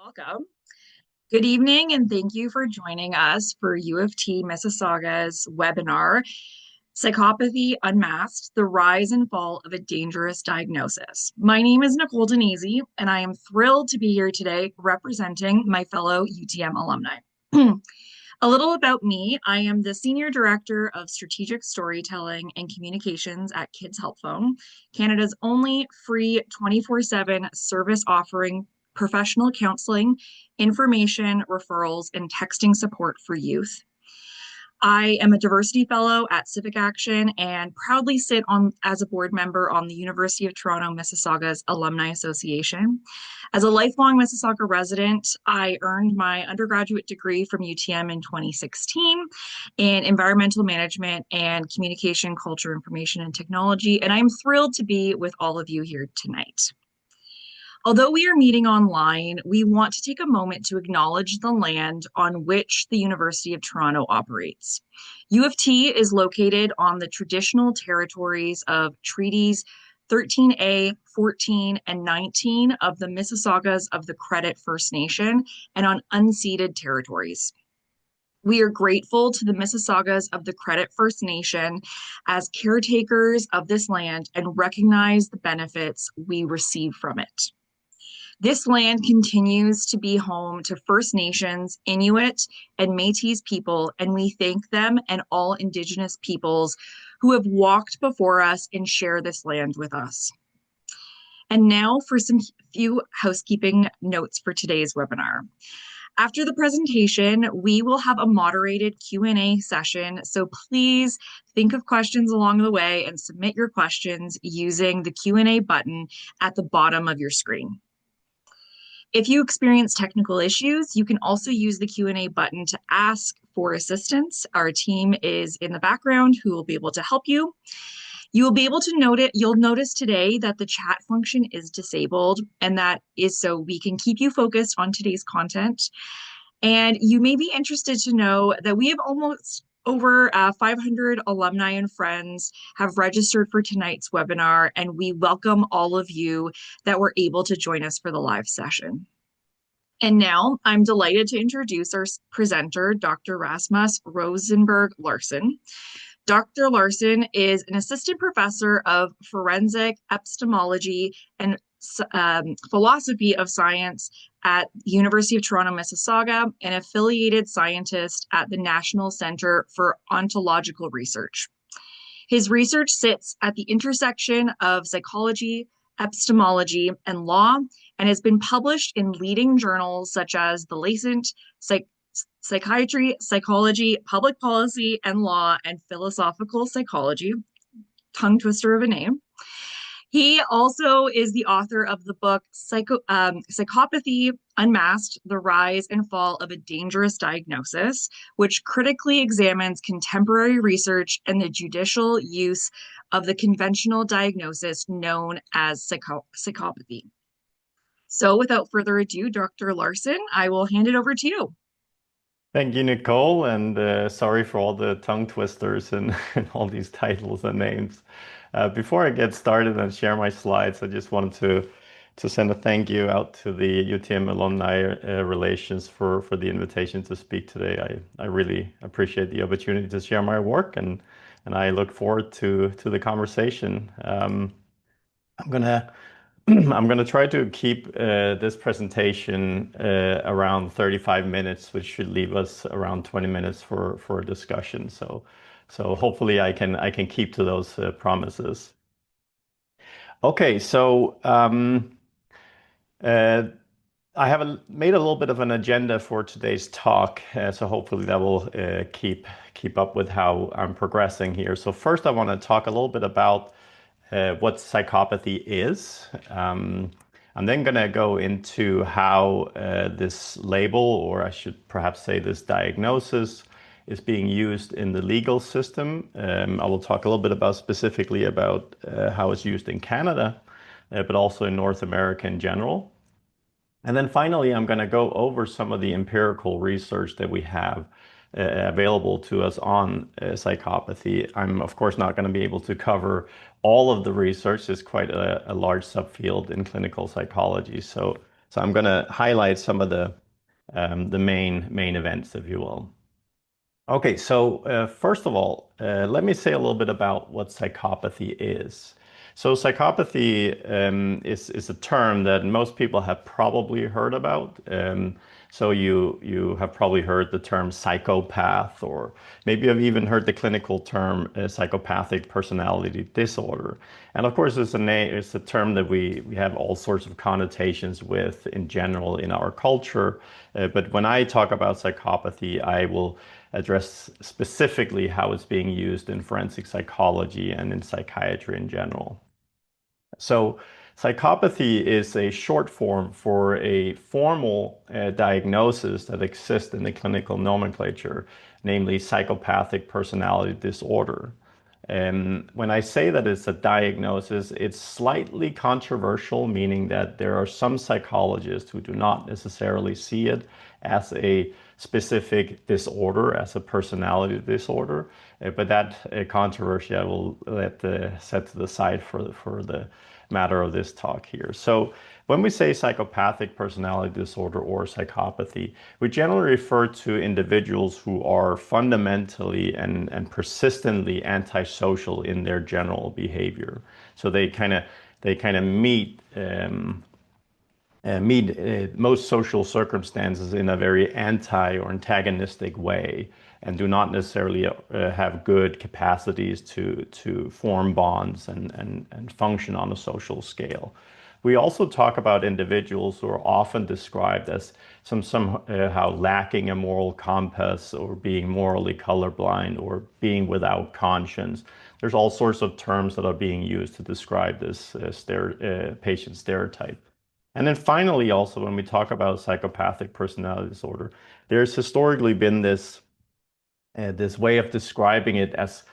Welcome. Good evening, and thank you for joining us for U of T Mississauga's webinar, Psychopathy Unmasked, The Rise and Fall of a Dangerous Diagnosis. My name is Nicole Denese, and I am thrilled to be here today representing my fellow UTM alumni. A little about me, I am the Senior Director of Strategic Storytelling and Communications at Kids Help Phone, Canada's only free 24/7 service offering professional counseling, information, referrals, and texting support for youth. I am a diversity fellow at Civic Action and proudly sit on as a board member on the University of Toronto Mississauga's Alumni Association. As a lifelong Mississauga resident, I earned my undergraduate degree from UTM in 2016 in environmental management and communication, culture, information, and technology, and I'm thrilled to be with all of you here tonight. Although we are meeting online, we want to take a moment to acknowledge the land on which the University of Toronto operates. U of T is located on the traditional territories of Treaties 13A, 14, and 19 of the Mississaugas of the Credit First Nation and on unceded territories. We are grateful to the Mississaugas of the Credit First Nation as caretakers of this land and recognize the benefits we receive from it. This land continues to be home to First Nations, Inuit, and Métis people, and we thank them and all Indigenous peoples who have walked before us and share this land with us. And now for some few housekeeping notes for today's webinar. After the presentation, we will have a moderated Q&A session, so please think of questions along the way and submit your questions using the Q&A button at the bottom of your screen. If you experience technical issues, you can also use the Q&A button to ask for assistance. Our team is in the background who will be able to help you. You will be able to note it. You'll notice today that the chat function is disabled, and that is so we can keep you focused on today's content. And you may be interested to know that we have almost over 500 alumni and friends have registered for tonight's webinar, and we welcome all of you that were able to join us for the live session. And now I'm delighted to introduce our presenter, Dr. Rasmus Rosenberg Larsen. Dr. Larsen is an assistant professor of forensic epistemology and philosophy of science at the University of Toronto Mississauga, an affiliated scientist at the National Centre for Ontological Research. His research sits at the intersection of psychology, epistemology, and law, and has been published in leading journals such as The Lancet, Psychiatry, Psychology, Public Policy and Law, and Philosophical Psychology, tongue twister of a name. He also is the author of the book Psychopathy Unmasked, The Rise and Fall of a Dangerous Diagnosis, which critically examines contemporary research and the judicial use of the conventional diagnosis known as psychopathy. So without further ado, Dr. Larsen, I will hand it over to you. Thank you, Nicole, and sorry for all the tongue twisters and all these titles and names. Before I get started and share my slides, I just wanted to send a thank you out to the UTM Alumni Relations for the invitation to speak today. I really appreciate the opportunity to share my work, and I look forward to the conversation. I'm gonna try to keep this presentation around 35 minutes, which should leave us around 20 minutes for a discussion. So hopefully I can keep to those promises. Okay, so I have made a little bit of an agenda for today's talk, so hopefully that will keep up with how I'm progressing here. So first I want to talk a little bit about what psychopathy is. I'm then going to go into how this label, or I should perhaps say this diagnosis, is being used in the legal system. I will talk a little bit specifically about how it's used in Canada, but also in North America in general. And then finally, I'm going to go over some of the empirical research that we have available to us on psychopathy. I'm, of course, not going to be able to cover all of the research. It's quite a large subfield in clinical psychology. So So I'm going to highlight some of the main events, if you will. Okay, so first of all, let me say a little bit about what psychopathy is. So psychopathy is a term that most people have probably heard about. So you have probably heard the term psychopath, or maybe you've even heard the clinical term psychopathic personality disorder. And of course, it's a term that we have all sorts of connotations with in general in our culture. But when I talk about psychopathy, I will address specifically how it's being used in forensic psychology and in psychiatry in general. So, psychopathy is a short form for a formal diagnosis that exists in the clinical nomenclature, namely psychopathic personality disorder. When I say that it's a diagnosis, it's slightly controversial, meaning that there are some psychologists who do not necessarily see it as a specific disorder, as a personality disorder. But that controversy I will let set to the side for the matter of this talk here. So when we say psychopathic personality disorder or psychopathy, we generally refer to individuals who are fundamentally and persistently antisocial in their general behavior. So they kind of meet most social circumstances in a very anti or antagonistic way and do not necessarily have good capacities to form bonds and function on a social scale. We also talk about individuals who are often described as somehow lacking a moral compass or being morally colorblind or being without conscience. There's all sorts of terms that are being used to describe this patient stereotype. And then finally, also, when we talk about psychopathic personality disorder, there's historically been this way of describing it as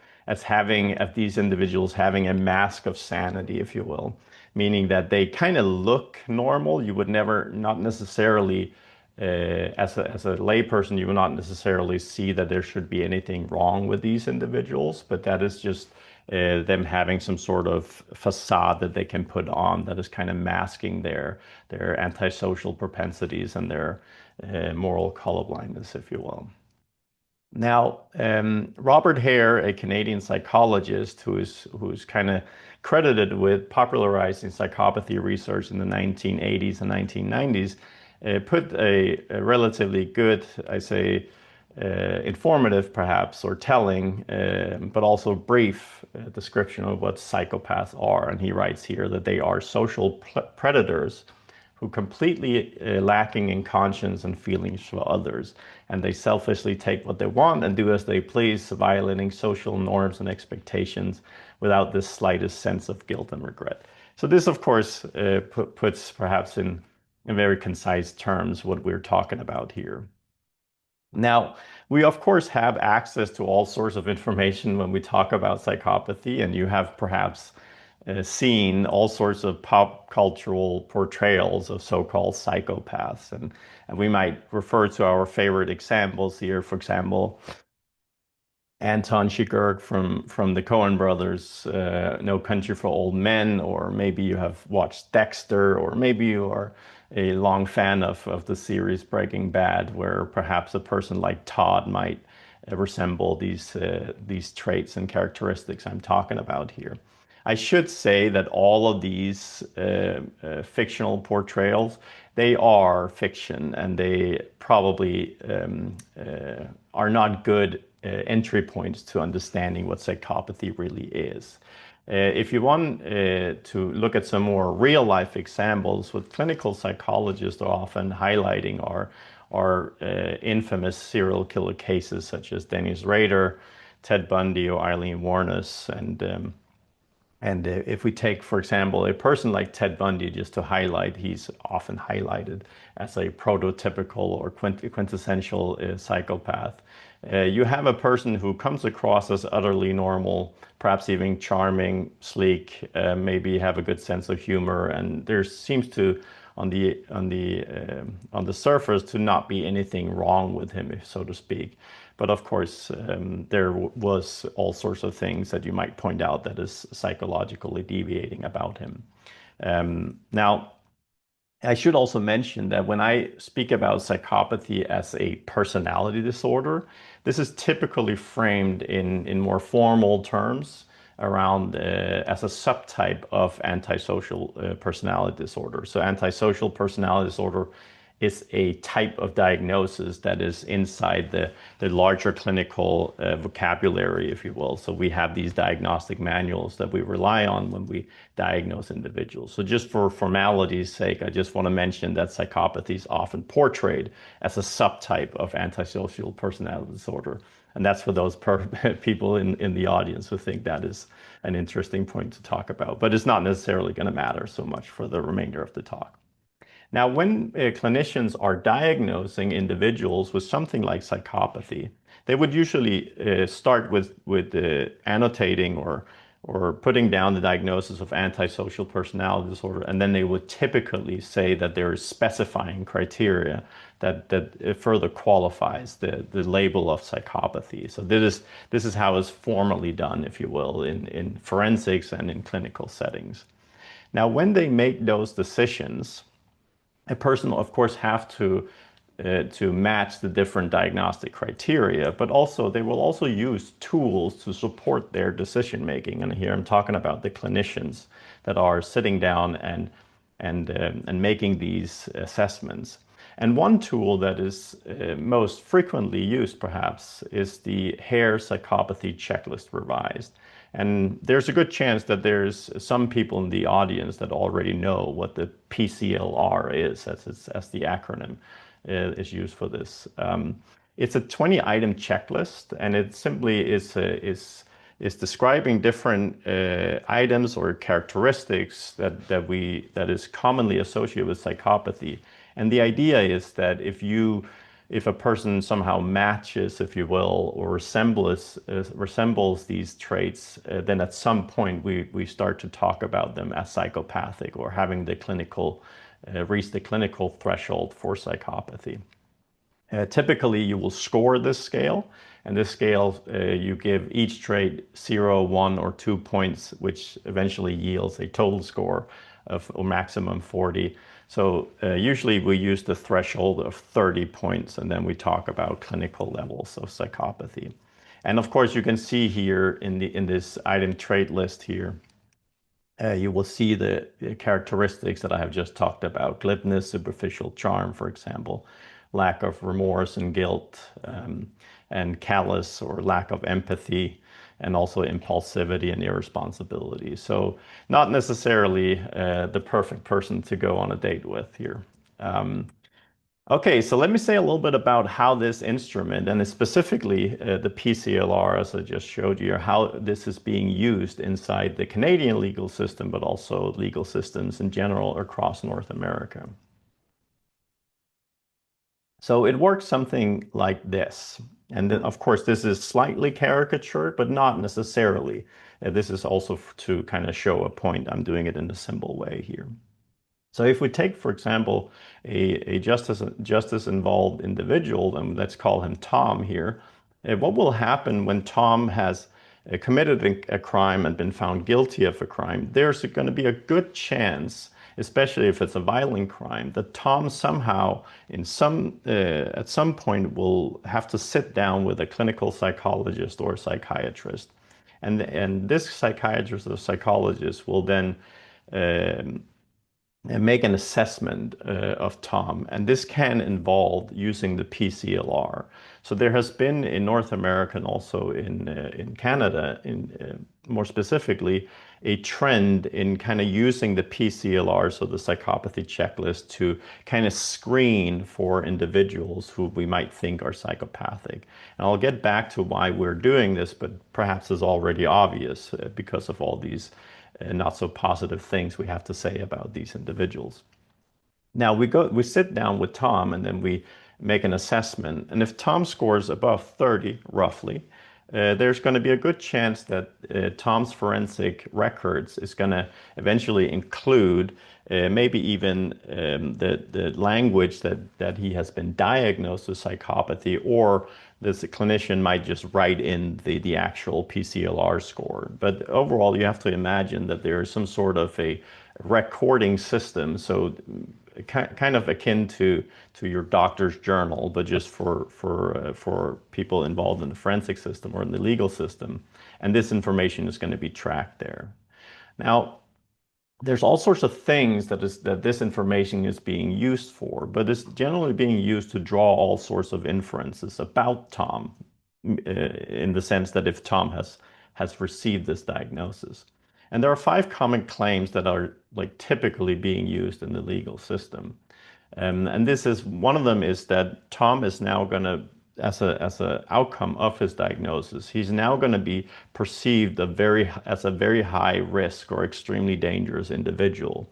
having of these individuals having a mask of sanity, if you will, meaning that they kind of look normal. You would never, not necessarily, as a layperson, you would not necessarily see that there should be anything wrong with these individuals, but that is just them having some sort of facade that they can put on that is kind of masking their antisocial propensities and their moral colorblindness, if you will. Now, Robert Hare, a Canadian psychologist who's kind of credited with popularizing psychopathy research in the 1980s and 1990s, put a relatively good, I say, informative perhaps, or telling, but also brief description of what psychopaths are. And he writes here that they are social predators who completely lacking in conscience and feelings for others, and they selfishly take what they want and do as they please, violating social norms and expectations without the slightest sense of guilt and regret. So this, of course, puts perhaps in very concise terms what we're talking about here. Now, we of course have access to all sorts of information when we talk about psychopathy, and you have perhaps seen all sorts of pop cultural portrayals of so-called psychopaths. And we might refer to our favorite examples here. For example, Anton Chigurh from the Coen brothers, No Country for Old Men, or maybe you have watched Dexter, or maybe you are a long fan of the series Breaking Bad, where perhaps a person like Todd might resemble these traits and characteristics I'm talking about here. I should say that all of these fictional portrayals, they are fiction, and they probably are not good entry points to understanding what psychopathy really is. If you want to look at some more real life examples, what clinical psychologists are often highlighting are infamous serial killer cases such as Dennis Rader, Ted Bundy, or Eileen Wuornos. And if we take, for example, a person like Ted Bundy, just to highlight, he's often highlighted as a prototypical or quintessential psychopath. You have a person who comes across as utterly normal, perhaps even charming, sleek, maybe have a good sense of humor, and there seems to, on the surface, to not be anything wrong with him, so to speak. But of course, there was all sorts of things that you might point out that is psychologically deviating about him. Now, I should also mention that when I speak about psychopathy as a personality disorder, this is typically framed in more formal terms around as a subtype of antisocial personality disorder. So antisocial personality disorder is a type of diagnosis that is inside the larger clinical vocabulary, if you will. So we have these diagnostic manuals that we rely on when we diagnose individuals. So just for formality's sake, I just want to mention that psychopathy is often portrayed as a subtype of antisocial personality disorder. And that's for those people in the audience who think that is an interesting point to talk about. But it's not necessarily going to matter so much for the remainder of the talk. Now, when clinicians are diagnosing individuals with something like psychopathy, they would usually start with annotating or putting down the diagnosis of antisocial personality disorder, and then they would typically say that there is specifying criteria that further qualifies the label of psychopathy. So this is how it's formally done, if you will, in forensics and in clinical settings. Now, when they make those decisions, a person, of course, have to match the different diagnostic criteria, but also they will also use tools to support their decision making. And here I'm talking about the clinicians that are sitting down and making these assessments. And one tool that is most frequently used, perhaps, is the Hare Psychopathy Checklist Revised. And there's a good chance that there's some people in the audience that already know what the PCLR is, as the acronym is used for this. It's a 20-item checklist, and it simply is describing different items or characteristics that is commonly associated with psychopathy. And the idea is that if a person somehow matches, if you will, or resembles these traits, then at some point we start to talk about them as psychopathic or having the clinical reach the clinical threshold for psychopathy. Typically, you will score this scale, and this scale you give each trait 0, 1, or 2 points, which eventually yields a total score of or maximum 40. So usually we use the threshold of 30 points, and then we talk about clinical levels of psychopathy. And of course, you can see here in this item trait list here, you will see the characteristics that I have just talked about: glibness, superficial charm, for example, lack of remorse and guilt, and callous or lack of empathy, and also impulsivity and irresponsibility. So not necessarily the perfect person to go on a date with here. Okay, so let me say a little bit about how this instrument, and specifically the PCLR, as I just showed you, how this is being used inside the Canadian legal system, but also legal systems in general across North America. So it works something like this. And then, of course, this is slightly caricatured, but not necessarily. This is also to kind of show a point. I'm doing it in a simple way here. So if we take, for example, a justice involved individual, and let's call him Tom here, what will happen when Tom has committed a crime and been found guilty of a crime? There's going to be a good chance, especially if it's a violent crime, that Tom somehow, at some point, will have to sit down with a clinical psychologist or a psychiatrist, and this psychiatrist or psychologist will then and make an assessment of Tom. And this can involve using the PCLR. So there has been in North America and also in Canada, more specifically, a trend in kind of using the PCLR, so the psychopathy checklist, to kind of screen for individuals who we might think are psychopathic. And I'll get back to why we're doing this, but perhaps it's already obvious because of all these not so positive things we have to say about these individuals. Now we sit down with Tom and then we make an assessment. And if Tom scores above 30, roughly, there's going to be a good chance that Tom's forensic records is going to eventually include maybe even the language that he has been diagnosed with psychopathy, or this clinician might just write in the actual PCLR score. But overall, you have to imagine that there is some sort of a recording system. So kind of akin to your doctor's journal, but just for people involved in the forensic system or in the legal system. And this information is going to be tracked there. Now, there's all sorts of things that this information is being used for, but it's generally being used to draw all sorts of inferences about Tom, in the sense that if Tom has received this diagnosis. And there are five common claims that are like typically being used in the legal system. And this is one of them is that Tom is now going to, as a outcome of his diagnosis, he's now going to be perceived as a very high risk or extremely dangerous individual.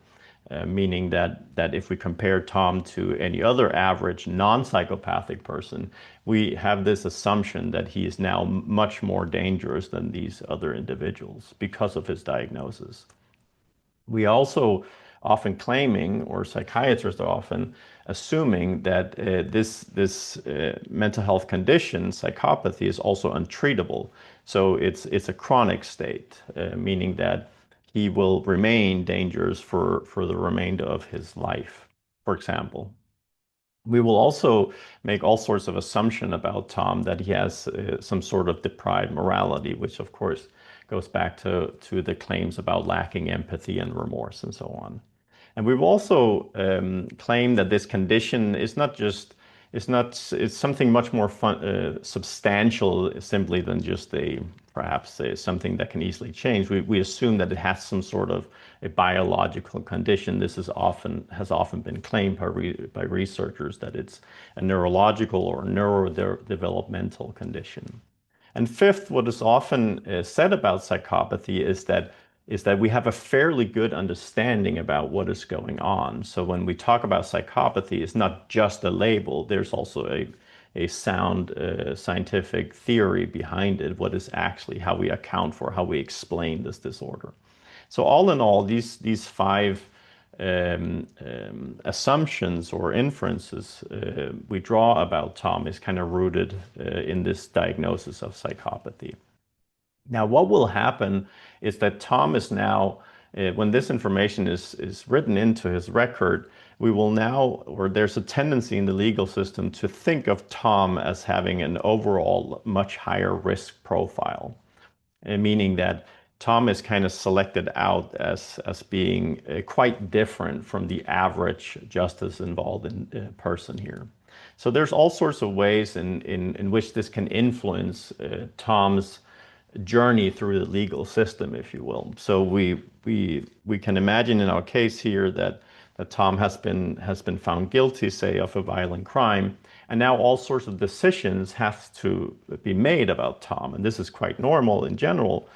Meaning that if we compare Tom to any other average non-psychopathic person, we have this assumption that he is now much more dangerous than these other individuals because of his diagnosis. We also often claiming, or psychiatrists are often assuming that this mental health condition, psychopathy, is also untreatable. So it's a chronic state, meaning that he will remain dangerous for the remainder of his life, for example. We will also make all sorts of assumption about Tom that he has some sort of deprived morality, which of course goes back to the claims about lacking empathy and remorse and so on. And we've also claimed that this condition is not just, it's something much more substantial simply than just perhaps something that can easily change. We assume that it has some sort of a biological condition. This has often been claimed by researchers that it's a neurological or neurodevelopmental condition. And fifth, what is often said about psychopathy is that we have a fairly good understanding about what is going on. So when we talk about psychopathy, it's not just a label. There's also a sound scientific theory behind it, what is actually how we account for, how we explain this disorder. So all in all, these five assumptions or inferences we draw about Tom is kind of rooted in this diagnosis of psychopathy. Now, what will happen is that Tom is now, when this information is written into his record, we will now, or there's a tendency in the legal system to think of Tom as having an overall much higher risk profile, meaning that Tom is kind of selected out as being quite different from the average justice involved in person here. So there's all sorts of ways in which this can influence Tom's journey through the legal system, if you will. So we can imagine in our case here that Tom has been found guilty, say, of a violent crime, and now all sorts of decisions have to be made about Tom, and this is quite normal in general.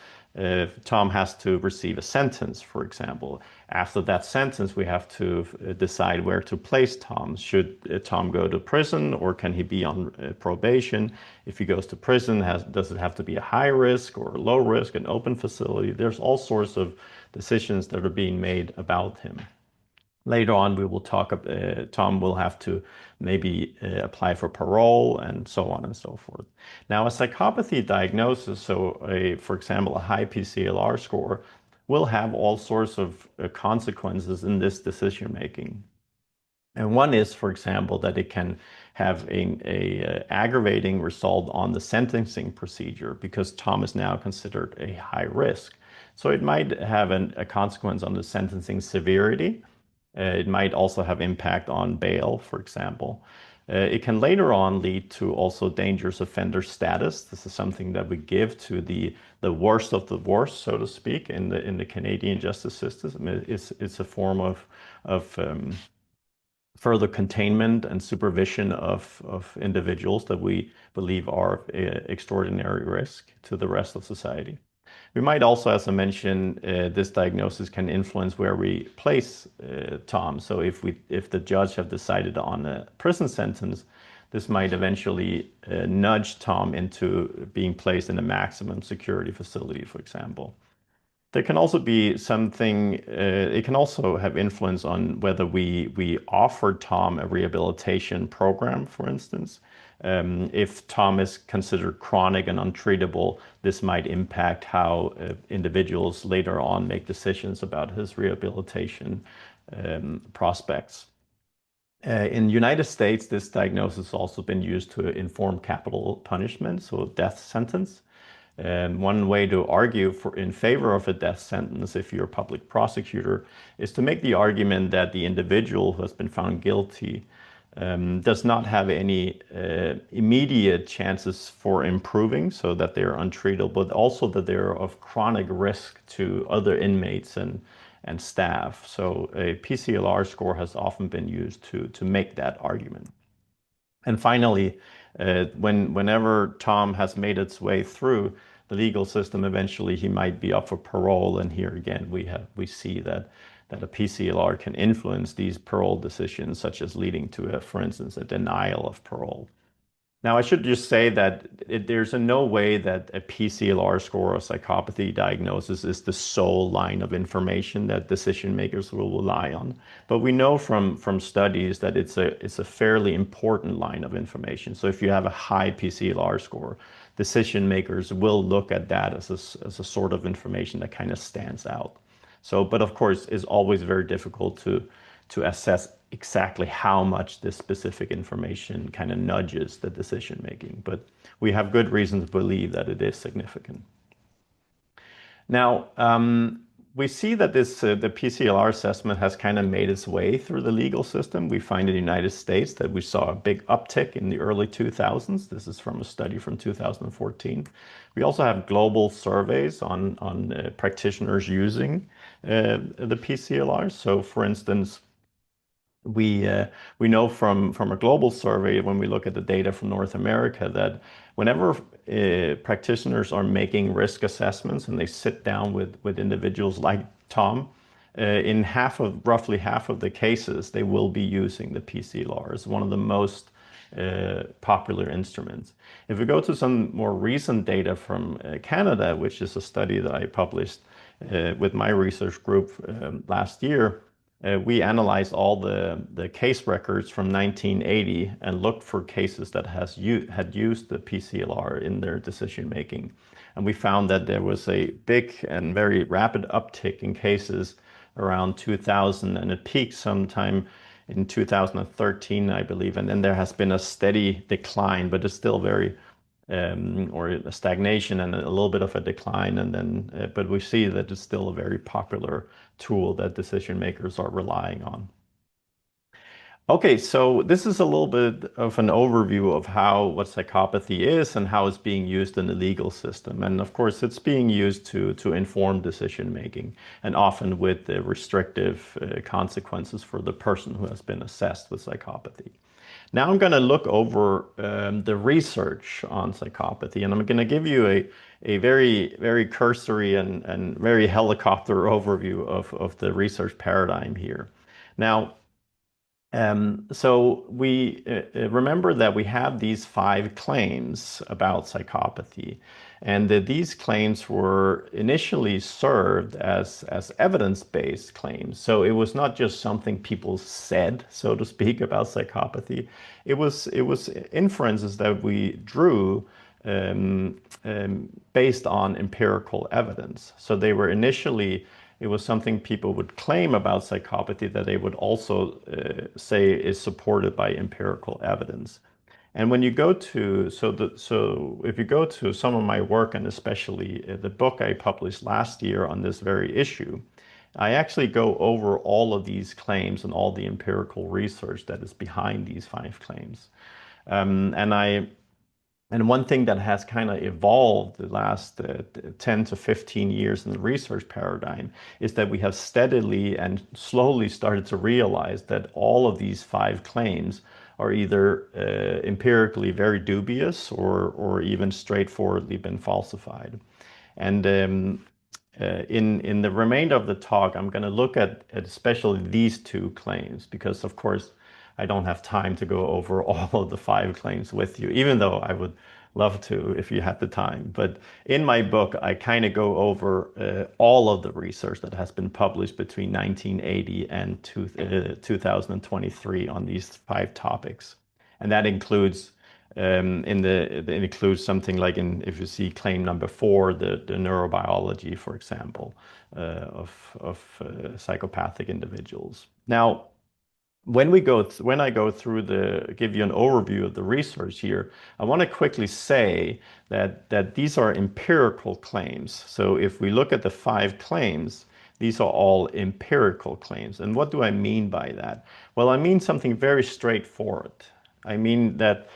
Tom has to receive a sentence, for example. After that sentence, we have to decide where to place Tom. Should Tom go to prison or can he be on probation? If he goes to prison, does it have to be a high risk or a low risk, an open facility? There's all sorts of decisions that are being made about him. Later on, we will talk, Tom will have to maybe apply for parole and so on and so forth. Now, a psychopathy diagnosis, so for example, a high PCLR score, will have all sorts of consequences in this decision making. And one is, for example, that it can have a aggravating result on the sentencing procedure because Tom is now considered a high risk. So it might have a consequence on the sentencing severity. It might also have impact on bail, for example. It can later on lead to also dangerous offender status. This is something that we give to the worst of the worst, so to speak, in the Canadian justice system. It's a form of further containment and supervision of individuals that we believe are extraordinary risk to the rest of society. We might also, as I mentioned, this diagnosis can influence where we place Tom. So if the judge have decided on a prison sentence, this might eventually nudge Tom into being placed in a maximum security facility, for example. There can also be something, it can also have influence on whether we offer Tom a rehabilitation program, for instance. If Tom is considered chronic and untreatable, this might impact how individuals later on make decisions about his rehabilitation prospects. In the United States, this diagnosis has also been used to inform capital punishment, so death sentence. And one way to argue in favor of a death sentence, if you're a public prosecutor, is to make the argument that the individual who has been found guilty does not have any immediate chances for improving, so that they're untreatable, but also that they're of chronic risk to other inmates and staff. So a PCLR score has often been used to make that argument. And finally, whenever Tom has made its way through the legal system, eventually he might be up for parole. And here again, we see that a PCLR can influence these parole decisions, such as leading to, for instance, a denial of parole. Now, I should just say that there's in no way that a PCLR score or psychopathy diagnosis is the sole line of information that decision makers will rely on. But we know from studies that it's a fairly important line of information. So if you have a high PCLR score, decision makers will look at that as a sort of information that kind of stands out. So, but of course, it's always very difficult to assess exactly how much this specific information kind of nudges the decision making. But we have good reason to believe that it is significant. Now, we see that the PCLR assessment has kind of made its way through the legal system. We find in the United States that we saw a big uptick in the early 2000s. This is from a study from 2014. We also have global surveys on practitioners using the PCLR. So, for instance, we know from a global survey, when we look at the data from North America, that whenever practitioners are making risk assessments and they sit down with individuals like Tom, in roughly half of the cases, they will be using the PCLR as one of the most popular instruments. If we go to some more recent data from Canada, which is a study that I published with my research group last year, we analyzed all the case records from 1980 and looked for cases that had used the PCLR in their decision making. And we found that there was a big and very rapid uptick in cases around 2000, and it peaked sometime in 2013, I believe. And then there has been a steady decline, but it's still very or a stagnation and a little bit of a decline, and then but we see that it's still a very popular tool that decision makers are relying on. Okay, so this is a little bit of an overview of what psychopathy is and how it's being used in the legal system. And of course, it's being used to inform decision making, and often with the restrictive consequences for the person who has been assessed with psychopathy. Now I'm going to look over the research on psychopathy, and I'm going to give you a very, very cursory and very helicopter overview of the research paradigm here. Now, so we remember that we have these 5 claims about psychopathy, and that these claims were initially served as evidence-based claims. So it was not just something people said, so to speak, about psychopathy. It was inferences that we drew based on empirical evidence. So they were initially, it was something people would claim about psychopathy that they would also say is supported by empirical evidence. And when you go to, if you go to some of my work, and especially the book I published last year on this very issue, I actually go over all of these claims and all the empirical research that is behind these 5 claims. And one thing that has kind of evolved the last 10 to 15 years in the research paradigm is that we have steadily and slowly started to realize that all of these 5 claims are either empirically very dubious or even straightforwardly been falsified. And in the remainder of the talk, I'm going to look at especially these 2 claims, because of course I don't have time to go over all of the 5 claims with you, even though I would love to if you had the time. But in my book, I kind of go over all of the research that has been published between 1980 and 2023 on these 5 topics. And that includes it includes something like, if you see claim number 4, the neurobiology, for example, of psychopathic individuals. Now, when I go through give you an overview of the research here, I want to quickly say that these are empirical claims. So if we look at the 5 claims, these are all empirical claims. And what do I mean by that? Well, I mean something very straightforward. I mean that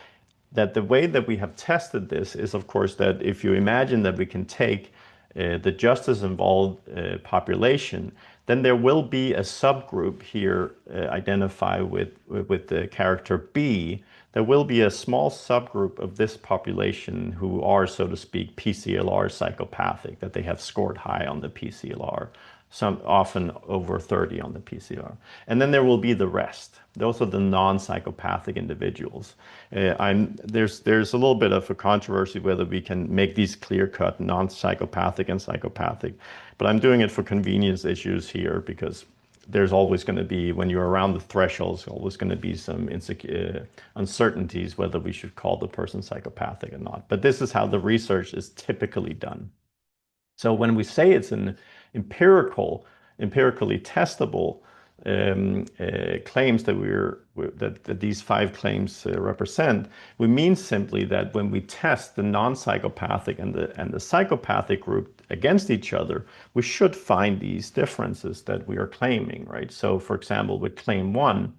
the way that we have tested this is, of course, that if you imagine that we can take the justice involved population, then there will be a subgroup here identified with the character B. There will be a small subgroup of this population who are, so to speak, PCLR psychopathic, that they have scored high on the PCLR, some often over 30 on the PCR. And then there will be the rest. Those are the non-psychopathic individuals. There's a little bit of a controversy whether we can make these clear-cut non-psychopathic and psychopathic, but I'm doing it for convenience issues here because there's always going to be, when you're around the thresholds, always going to be some uncertainties whether we should call the person psychopathic or not. But this is how the research is typically done. So when we say it's an empirically testable claims that these 5 claims represent, we mean simply that when we test the non-psychopathic and the psychopathic group against each other, we should find these differences that we are claiming, right? So, for example, with claim 1,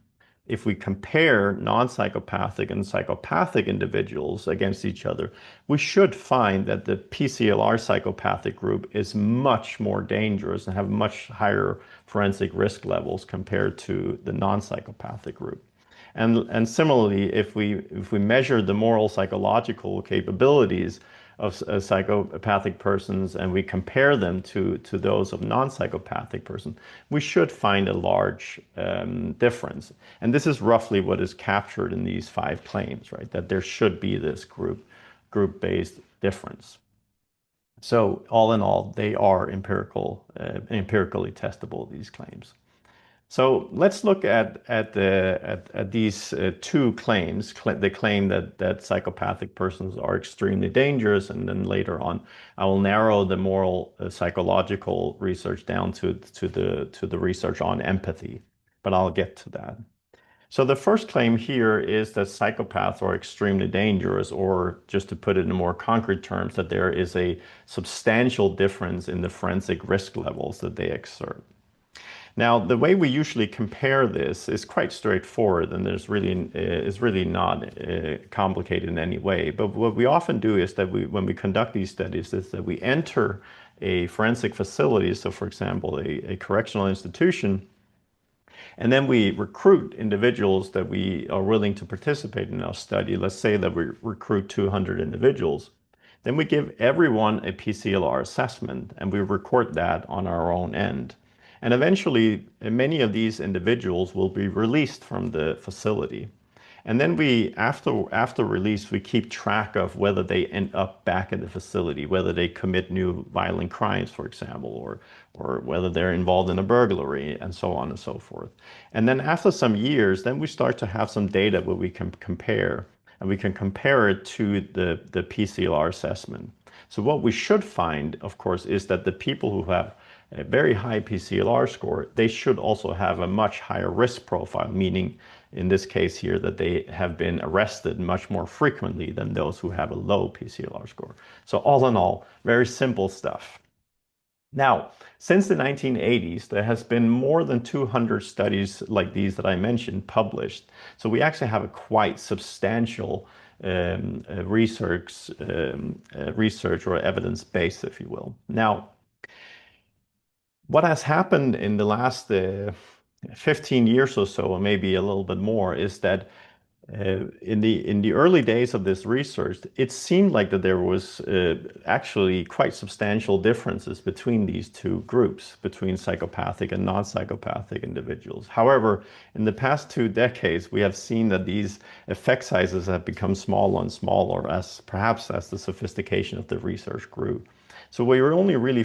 if we compare non-psychopathic and psychopathic individuals against each other, we should find that the PCLR psychopathic group is much more dangerous and have much higher forensic risk levels compared to the non-psychopathic group. And similarly, if we measure the moral psychological capabilities of psychopathic persons and we compare them to those of non-psychopathic persons, we should find a large difference. And this is roughly what is captured in these 5 claims, right? That there should be this group-based difference. So all in all, they are empirically testable, these claims. So let's look at these 2 claims. The claim that psychopathic persons are extremely dangerous, and then later on, I will narrow the moral psychological research down to the research on empathy. But I'll get to that. So the first claim here is that psychopaths are extremely dangerous, or just to put it in more concrete terms, that there is a substantial difference in the forensic risk levels that they exert. Now, the way we usually compare this is quite straightforward, and is really not complicated in any way. But what we often do is that when we conduct these studies, is that we enter a forensic facility, so for example, a correctional institution, and then we recruit individuals that we are willing to participate in our study. Let's say that we recruit 200 individuals. Then we give everyone a PCLR assessment, and we record that on our own end. And eventually, many of these individuals will be released from the facility. And then after release, we keep track of whether they end up back in the facility, whether they commit new violent crimes, for example, or whether they're involved in a burglary, and so on and so forth. And then after some years, then we start to have some data where we can compare, and we can compare it to the PCLR assessment. So what we should find, of course, is that the people who have a very high PCLR score, they should also have a much higher risk profile, meaning in this case here that they have been arrested much more frequently than those who have a low PCLR score. So all in all, very simple stuff. Now, since the 1980s, there has been more than 200 studies like these that I mentioned published. So we actually have a quite substantial research or evidence base, if you will. Now, what has happened in the last 15 years or so, or maybe a little bit more, is that in the early days of this research, it seemed like that there was actually quite substantial differences between these 2 groups, between psychopathic and non-psychopathic individuals. However, in the past 2 decades, we have seen that these effect sizes have become smaller and smaller, perhaps as the sophistication of the research grew. So we were only really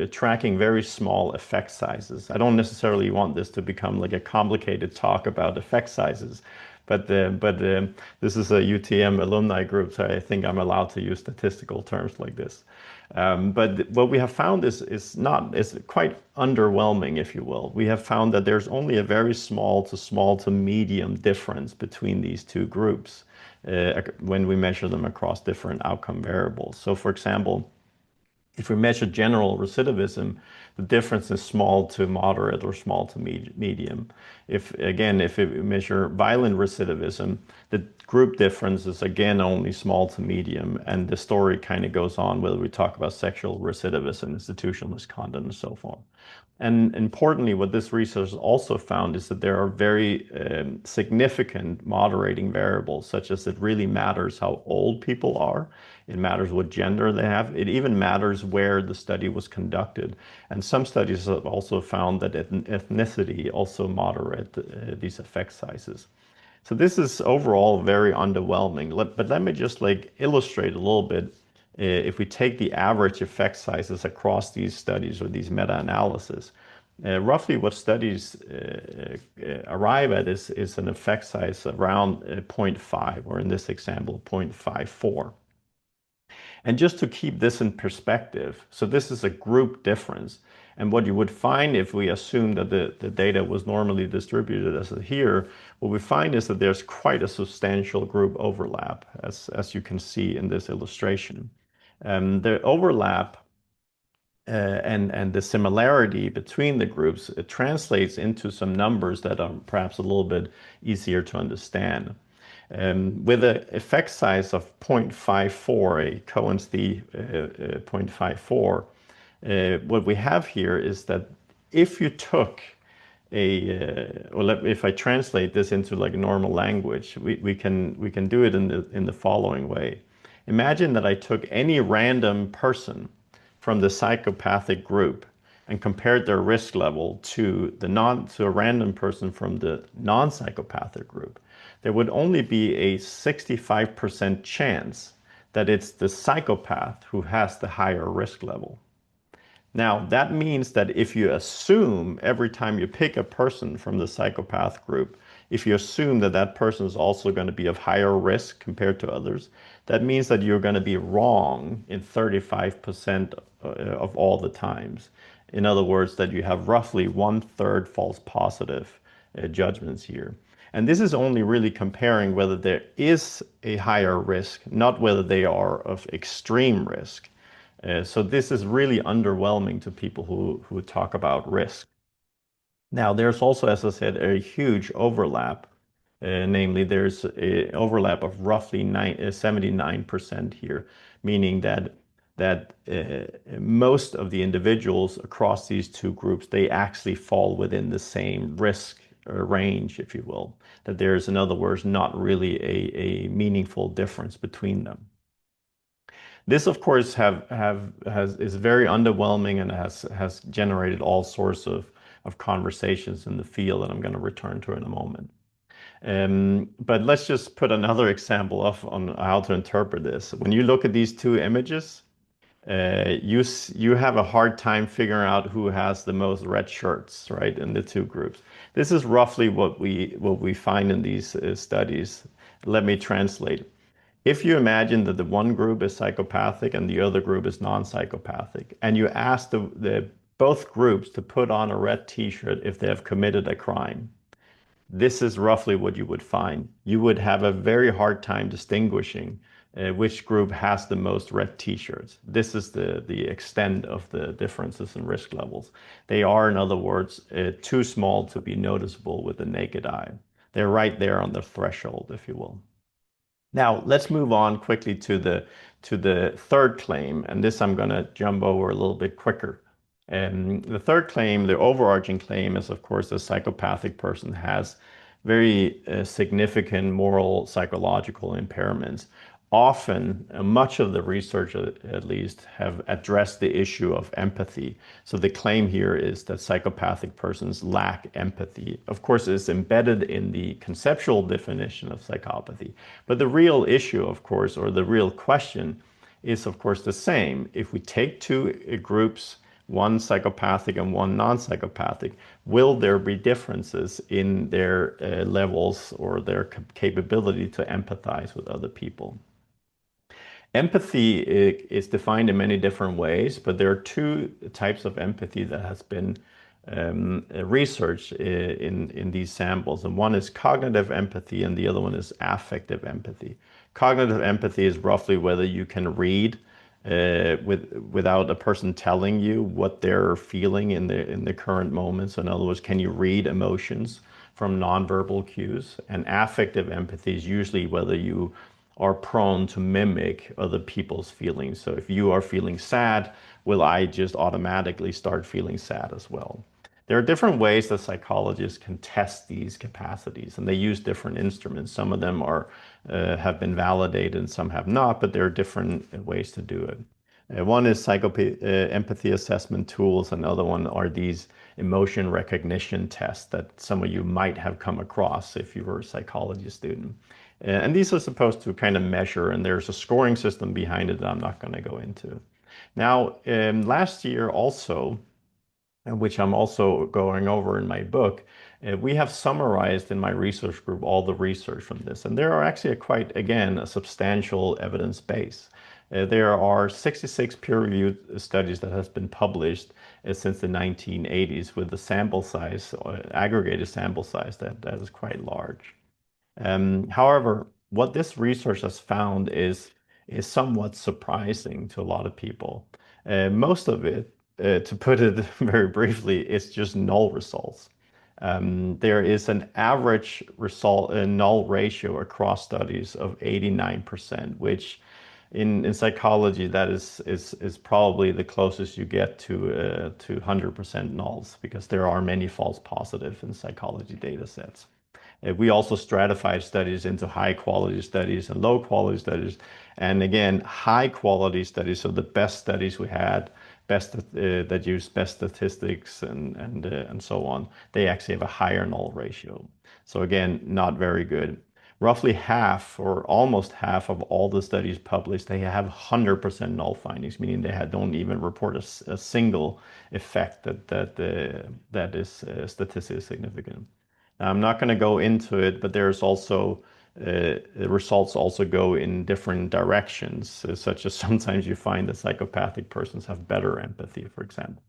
tracking very small effect sizes. I don't necessarily want this to become like a complicated talk about effect sizes, but this is a UTM alumni group, so I think I'm allowed to use statistical terms like this. But what we have found is quite underwhelming, if you will. We have found that there's only a very small to medium difference between these two groups when we measure them across different outcome variables. So, for example, if we measure general recidivism, the difference is small to moderate or small to medium. If we measure violent recidivism, the group difference is again only small to medium, and the story kind of goes on whether we talk about sexual recidivism, institutional misconduct, and so forth. And importantly, what this research also found is that there are very significant moderating variables, such as it really matters how old people are. It matters what gender they have. It even matters where the study was conducted. And some studies have also found that ethnicity also moderate these effect sizes. So this is overall very underwhelming. But let me just like illustrate a little bit. If we take the average effect sizes across these studies or these meta-analysis, roughly what studies arrive at is an effect size around zero point 0.5, or in this example, 0.54. And just to keep this in perspective, so this is a group difference. And what you would find if we assume that the data was normally distributed as here, what we find is that there's quite a substantial group overlap, as you can see in this illustration. The overlap and the similarity between the groups, it translates into some numbers that are perhaps a little bit easier to understand. With an effect size of 0.54, a Cohen's d 0.54, what we have here is that if you took if I translate this into like normal language, we can do it in the following way. Imagine that I took any random person from the psychopathic group and compared their risk level to a random person from the non-psychopathic group. There would only be a 65% chance that it's the psychopath who has the higher risk level. Now, that means that if you assume every time you pick a person from the psychopath group, if you assume that that person is also going to be of higher risk compared to others, that means that you're going to be wrong in 35% of all the times. In other words, that you have roughly 1/3 false positive judgments here. And this is only really comparing whether there is a higher risk, not whether they are of extreme risk. So this is really underwhelming to people who talk about risk. Now, there's also, as I said, a huge overlap. Namely, there's an overlap of roughly 79% here, meaning that most of the individuals across these two groups, they actually fall within the same risk range, if you will. That there's, in other words, not really a meaningful difference between them. This, of course, is very underwhelming and has generated all sorts of conversations in the field that I'm going to return to in a moment. But let's just put another example on how to interpret this. When you look at these two images, you have a hard time figuring out who has the most red shirts, right, in the two groups. This is roughly what we find in these studies. Let me translate. If you imagine that the one group is psychopathic and the other group is non-psychopathic, and you ask both groups to put on a red t-shirt if they have committed a crime, this is roughly what you would find. You would have a very hard time distinguishing which group has the most red t-shirts. This is the extent of the differences in risk levels. They are, in other words, too small to be noticeable with the naked eye. They're right there on the threshold, if you will. Now, let's move on quickly to the third claim, and this I'm going to jump over a little bit quicker. The third claim, the overarching claim, is, of course, the psychopathic person has very significant moral, psychological impairments. Often, much of the research, at least, have addressed the issue of empathy. So the claim here is that psychopathic persons lack empathy. Of course, it's embedded in the conceptual definition of psychopathy. But the real issue, of course, or the real question is, of course, the same. If we take two groups one psychopathic and one non-psychopathic, will there be differences in their levels or their capability to empathize with other people? Empathy is defined in many different ways, but there are two types of empathy that has been researched in these samples. And one is cognitive empathy, and the other one is affective empathy. Cognitive empathy is roughly whether you can read without a person telling you what they're feeling in the current moment. So in other words, can you read emotions from nonverbal cues? And affective empathy is usually whether you are prone to mimic other people's feelings. So if you are feeling sad, will I just automatically start feeling sad as well? There are different ways that psychologists can test these capacities, and they use different instruments. Some of them are have been validated, and some have not, but there are different ways to do it. One is empathy assessment tools. Another one are these emotion recognition tests that some of you might have come across if you were a psychology student. And these are supposed to kind of measure, and there's a scoring system behind it that I'm not going to go into. Now, last year also, which I'm also going over in my book, we have summarized in my research group all the research from this. And there are actually again, a substantial evidence base. There are 66 peer-reviewed studies that has been published since the 1980s with the sample size, aggregated sample size that is quite large. However, what this research has found is somewhat surprising to a lot of people. Most of it, to put it very briefly, is just null results. There is an average result null ratio across studies of 89%, which in psychology that is probably the closest you get to 100% nulls, because there are many false positives in psychology data sets. We also stratified studies into high quality studies and low quality studies. And again, high quality studies, so the best studies we had, best that use best statistics and so on, they actually have a higher null ratio. So again, not very good. Roughly half or almost half of all the studies published, they have 100% null findings, meaning don't even report a single effect that is statistically significant. Now, I'm not going to go into it, but there's also the results also go in different directions, such as sometimes you find that psychopathic persons have better empathy, for example.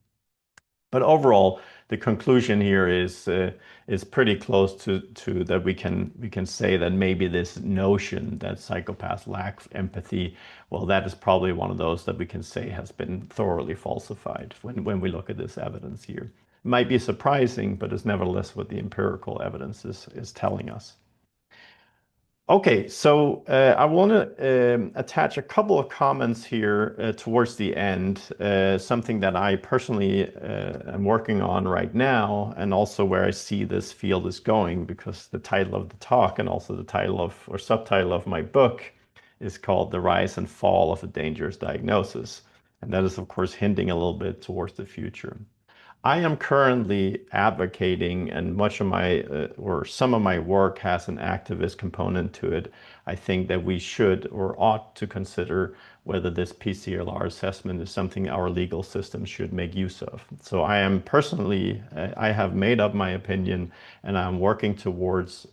But overall, the conclusion here is pretty close to that we can say that maybe this notion that psychopaths lack empathy, well, that is probably one of those that we can say has been thoroughly falsified when we look at this evidence here. It might be surprising, but it's nevertheless what the empirical evidence is telling us. Okay, so I want to attach a couple of comments here towards the end, something that I personally am working on right now, and also where I see this field is going, because the title of the talk and also the title of or subtitle of my book is called The Rise and Fall of a Dangerous Diagnosis. And that is, of course, hinting a little bit towards the future. I am currently advocating, and much of my or some of my work has an activist component to it. I think that we should or ought to consider whether this PCLR assessment is something our legal system should make use of. So I am personally, I have made up my opinion, and I'm working towards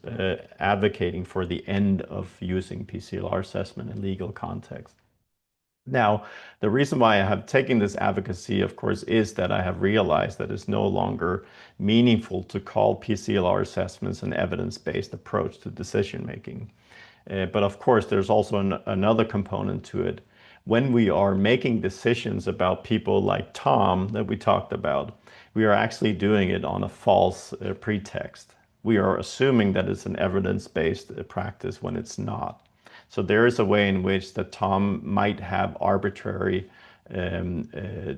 advocating for the end of using PCLR assessment in legal context. Now, the reason why I have taken this advocacy, of course, is that I have realized that it's no longer meaningful to call PCLR assessments an evidence-based approach to decision making. But of course, there's also another component to it. When we are making decisions about people like Tom that we talked about, we are actually doing it on a false pretext. We are assuming that it's an evidence-based practice when it's not. So there is a way in which that Tom might have arbitrary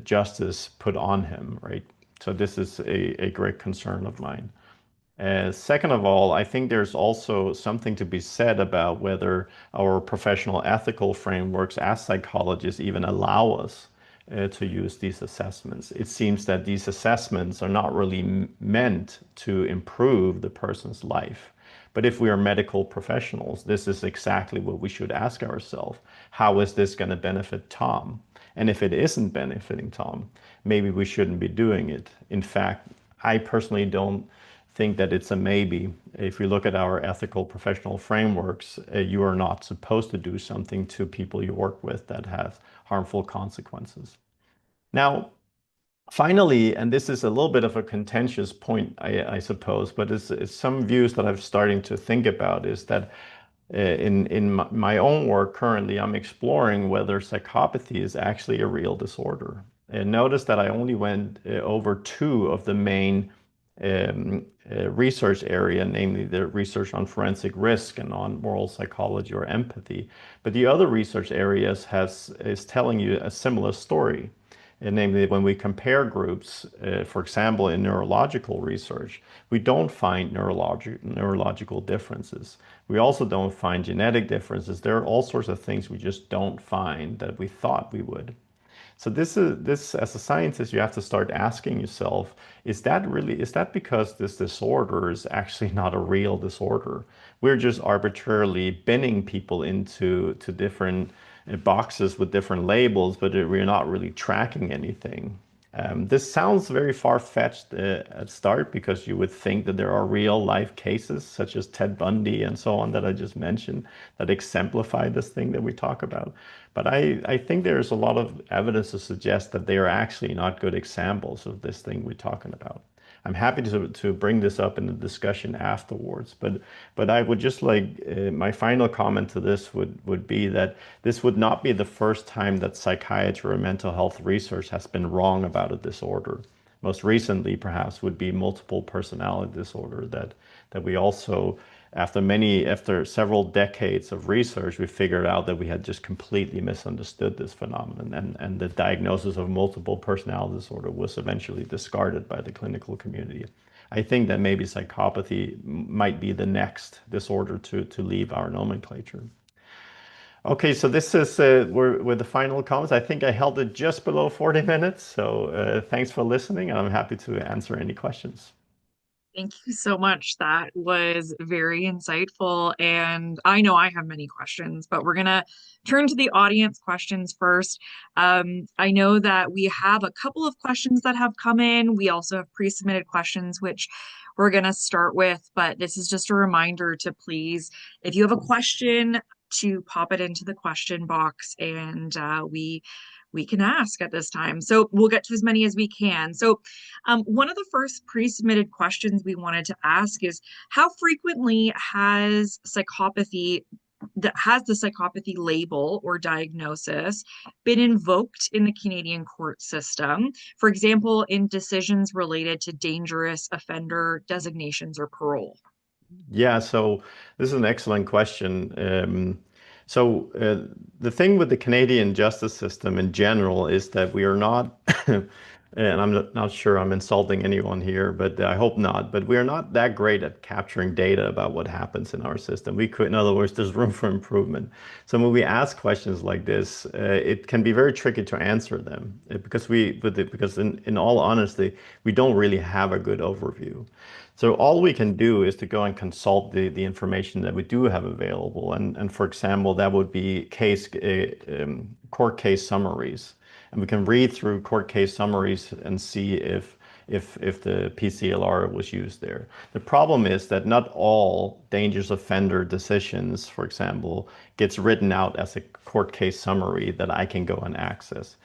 justice put on him, right? So this is a great concern of mine. Second of all, I think there's also something to be said about whether our professional ethical frameworks as psychologists even allow us to use these assessments. It seems that these assessments are not really meant to improve the person's life. But if we are medical professionals, this is exactly what we should ask ourselves. How is this going to benefit Tom? And if it isn't benefiting Tom, maybe we shouldn't be doing it. In fact, I personally don't think that it's a maybe. If you look at our ethical professional frameworks, you are not supposed to do something to people you work with that has harmful consequences. Now, finally, and this is a little bit of a contentious point, I suppose, but it's some views that I'm starting to think about is that in my own work currently, I'm exploring whether psychopathy is actually a real disorder. And notice that I only went over two of the main research area, namely the research on forensic risk and on moral psychology or empathy. But the other research areas is telling you a similar story. And namely, when we compare groups, for example, in neurological research, we don't find neurological differences. We also don't find genetic differences. There are all sorts of things we just don't find that we thought we would. So this as a scientist, you have to start asking yourself, is that because this disorder is actually not a real disorder? We're just arbitrarily binning people into different boxes with different labels, but we're not really tracking anything. This sounds very far-fetched at start because you would think that there are real life cases such as Ted Bundy and so on that I just mentioned that exemplify this thing that we talk about. But I think there's a lot of evidence to suggest that they are actually not good examples of this thing we're talking about. I'm happy to bring this up in the discussion afterwards, but I would just like my final comment to this would be that this would not be the first time that psychiatry or mental health research has been wrong about a disorder. Most recently, perhaps, would be multiple personality disorder that we also after several decades of research, we figured out that we had just completely misunderstood this phenomenon, and the diagnosis of multiple personality disorder was eventually discarded by the clinical community. I think that maybe psychopathy might be the next disorder to leave our nomenclature. Okay, so this is we're the final comments. I think I held it just below 40 minutes. So thanks for listening, and I'm happy to answer any questions. Thank you so much. That was very insightful. And I know I have many questions, but we're going to turn to the audience questions first. I know that we have a couple of questions that have come in. We also have pre-submitted questions, which we're going to start with. But this is just a reminder to please, if you have a question, to pop it into the question box and we can ask at this time. So we'll get to as many as we can. So one of the first pre-submitted questions we wanted to ask is how frequently has psychopathy that has the psychopathy label or diagnosis been invoked in the Canadian court system, for example, in decisions related to dangerous offender designations or parole? Yeah, so this is an excellent question. The thing with the Canadian justice system in general is that we are not, and I'm not sure I'm insulting anyone here, but I hope not, but we are not that great at capturing data about what happens in our system. We could, in other words, there's room for improvement. So when we ask questions like this, it can be very tricky to answer them because in all honesty, we don't really have a good overview. So all we can do is to go and consult the information that we do have available. And for example, that would be court case summaries. And we can read through court case summaries and see if the PCLR was used there. The problem is that not all dangerous offender decisions, for example, gets written out as a court case summary that I can go and access.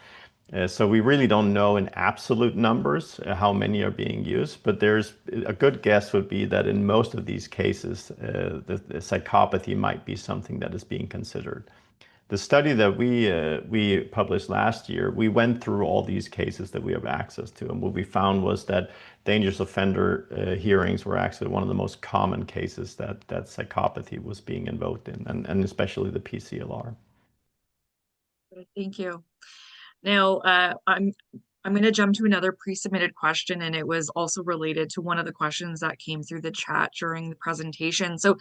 So we really don't know in absolute numbers how many are being used, but there's a good guess would be that in most of these cases, the psychopathy might be something that is being considered. The study that we published last year, we went through all these cases that we have access to, and what we found was that dangerous offender hearings were actually one of the most common cases that psychopathy was being invoked in, and especially the PCLR. Thank you. Now, I'm going to jump to another pre-submitted question, and it was also related to one of the questions that came through the chat during the presentation. So,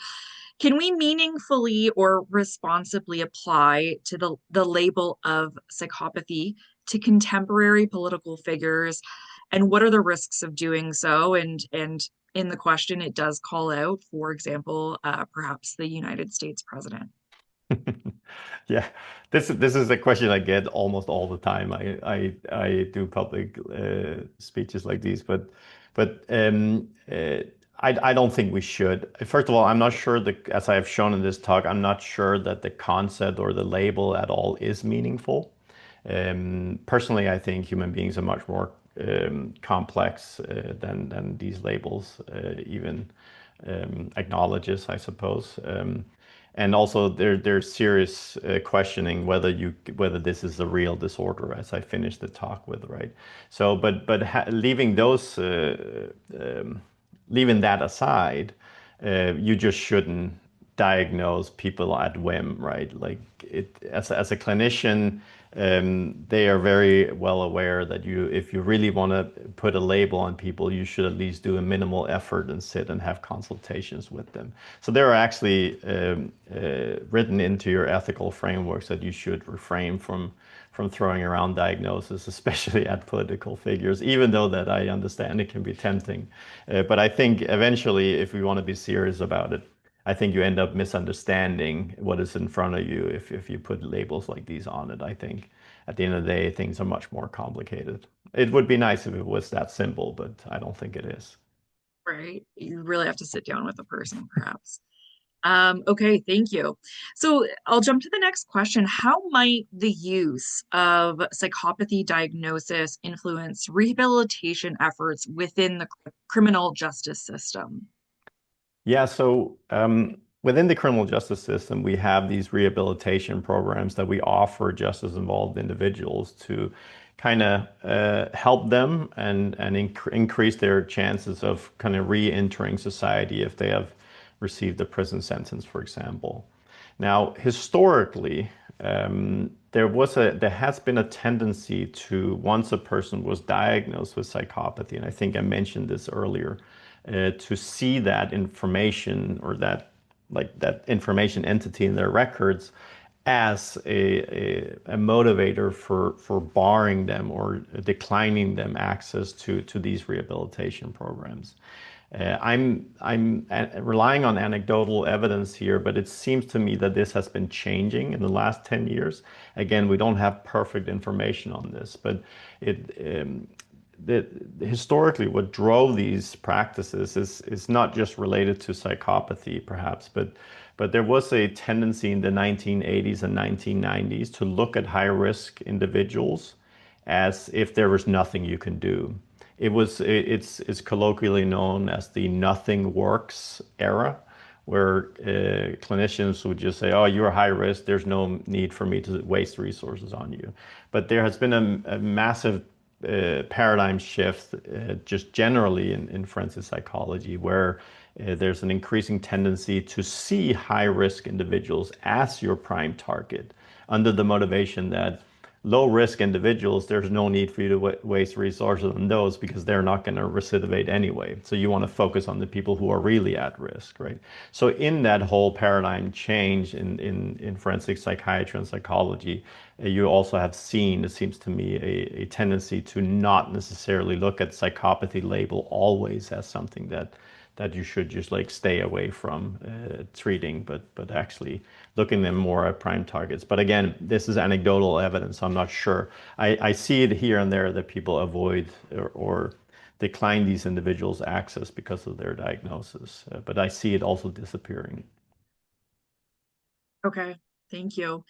can we meaningfully or responsibly apply to the label of psychopathy to contemporary political figures, and what are the risks of doing so? And in the question, it does call out, for example, perhaps the United States president. Yeah, this is a question I get almost all the time. I do public speeches like these, but I don't think we should. First of all, I'm not sure that, as I have shown in this talk, I'm not sure that the concept or the label at all is meaningful. Personally, I think human beings are much more complex than these labels even acknowledges, I suppose. And also there's serious questioning whether this is a real disorder, as I finished the talk with, right? So, leaving those leaving that aside, you just shouldn't diagnose people at whim, right? Like as a clinician, they are very well aware that if you really want to put a label on people, you should at least do a minimal effort and sit and have consultations with them. So there are actually written into your ethical frameworks that you should refrain from throwing around diagnosis, especially at political figures, even though that I understand it can be tempting. But I think eventually, if we want to be serious about it, I think you end up misunderstanding what is in front of you if you put labels like these on it. I think at the end of the day, things are much more complicated. It would be nice if it was that simple, but I don't think it is. Right? You really have to sit down with the person, perhaps. Okay, thank you. So I'll jump to the next question. How might the use of psychopathy diagnosis influence rehabilitation efforts within the criminal justice system? Yeah, so within the criminal justice system, we have these rehabilitation programs that we offer justice involved individuals to kind of help them and increase their chances of kind of re-entering society if they have received a prison sentence, for example. Now, historically, there has been a tendency to, once a person was diagnosed with psychopathy, and I think I mentioned this earlier, to see that information or that information entity in their records as a motivator for barring them or declining them access to these rehabilitation programs. I'm relying on anecdotal evidence here, but it seems to me that this has been changing in the last 10 years. Again, we don't have perfect information on this, but it the, historically what drove these practices is not just related to psychopathy, perhaps, but there was a tendency in the 1980s and 1990s to look at high risk individuals as if there was nothing you can do. It's colloquially known as the nothing works era, where clinicians would just say, "Oh, you're high risk. There's no need for me to waste resources on you." But there has been a massive paradigm shift just generally in forensic psychology, where there's an increasing tendency to see high risk individuals as your prime target under the motivation that low risk individuals, there's no need for you to waste resources on those because they're not going to recidivate anyway. So you want to focus on the people who are really at risk, right? So in that whole paradigm change in forensic psychiatry and psychology, you also have seen, it seems to me, a tendency to not necessarily look at psychopathy label always as something that you should just like stay away from treating, but actually looking them more at prime targets. But again, this is anecdotal evidence. So I'm not sure. I see it here and there that people avoid or decline these individuals' access because of their diagnosis, but I see it also disappearing. Okay, thank you.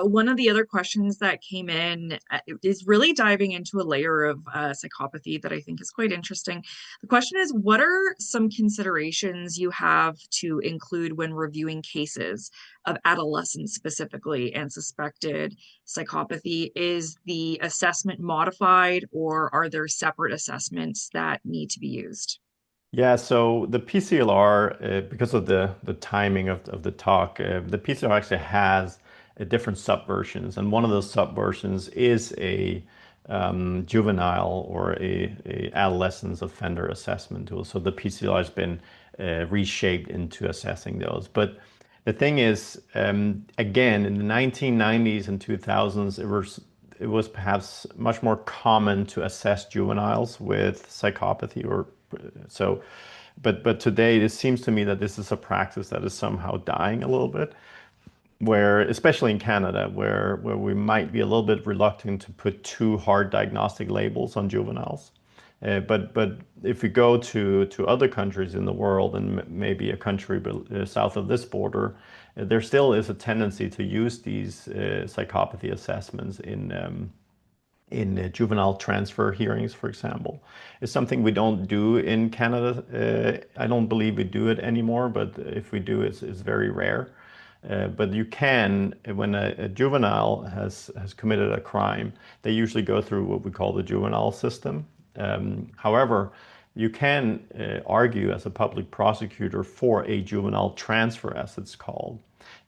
One of the other questions that came in is really diving into a layer of psychopathy that I think is quite interesting. The question is, what are some considerations you have to include when reviewing cases of adolescents specifically and suspected psychopathy? Is the assessment modified, or are there separate assessments that need to be used? Yeah, so the PCLR, because of the timing of the talk, the PCLR actually has different subversions, and one of those subversions is a juvenile or a adolescence offender assessment tool. So the PCLR has been reshaped into assessing those. But the thing is, again, in the 1990s and 2000s, it was perhaps much more common to assess juveniles with psychopathy or so. But today, it seems to me that this is a practice that is somehow dying a little bit. where, especially in Canada, where we might be a little bit reluctant to put too hard diagnostic labels on juveniles. But if we go to other countries in the world, and maybe a country south of this border, there still is a tendency to use these psychopathy assessments in juvenile transfer hearings, for example. It's something we don't do in Canada. I don't believe we do it anymore, but if we do, it's very rare. But you can, when a juvenile has committed a crime, they usually go through what we call the juvenile system. However, you can argue as a public prosecutor for a juvenile transfer, as it's called,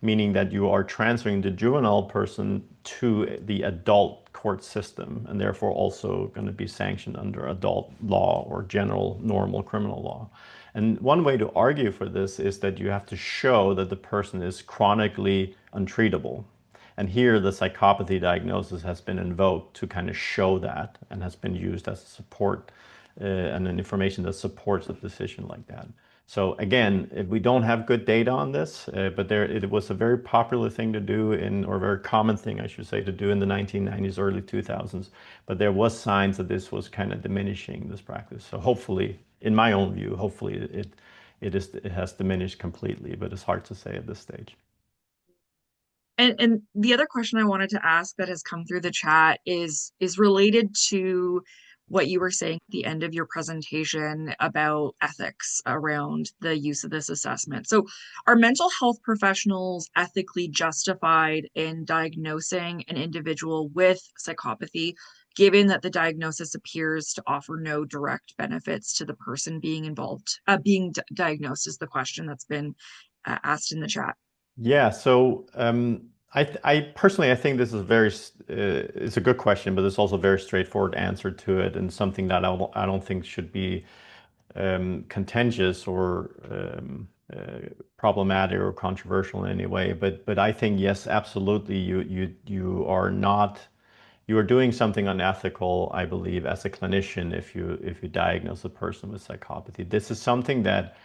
meaning that you are transferring the juvenile person to the adult court system and therefore also going to be sanctioned under adult law or general normal criminal law. And one way to argue for this is that you have to show that the person is chronically untreatable. And here the psychopathy diagnosis has been invoked to kind of show that and has been used as a support and an information that supports a decision like that. So again, we don't have good data on this, but it was a very popular thing to do or a very common thing, I should say, to do in the 1990s, early 2000s. But there was signs that this was kind of diminishing this practice. So hopefully, in my own view, hopefully it has diminished completely, but it's hard to say at this stage. And the other question I wanted to ask that has come through the chat is related to what you were saying at the end of your presentation about ethics around the use of this assessment. So, are mental health professionals ethically justified in diagnosing an individual with psychopathy, given that the diagnosis appears to offer no direct benefits to the person being involved? Being diagnosed is the question that's been asked in the chat. Yeah, so I personally I think this is it's a good question, but there's also a very straightforward answer to it, and something that I don't think should be contentious or problematic or controversial in any way. But I think yes, absolutely, you are not you are doing something unethical, I believe, as a clinician if you diagnose a person with psychopathy. This is something that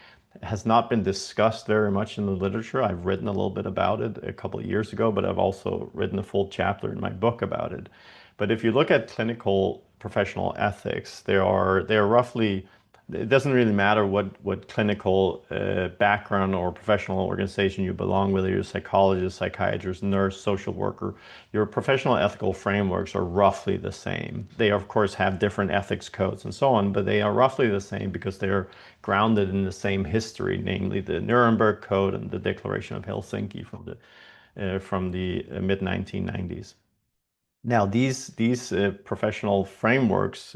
has not been discussed very much in the literature. I've written a little bit about it a couple of years ago, but I've also written a full chapter in my book about it. But if you look at clinical professional ethics, there are roughly it doesn't really matter what clinical background or professional organization you belong, whether you're a psychologist, psychiatrist, nurse, social worker, your professional ethical frameworks are roughly the same. They, of course, have different ethics codes and so on, but they are roughly the same because they're grounded in the same history, namely the Nuremberg Code and the Declaration of Helsinki from the mid 1990s. Now, these professional frameworks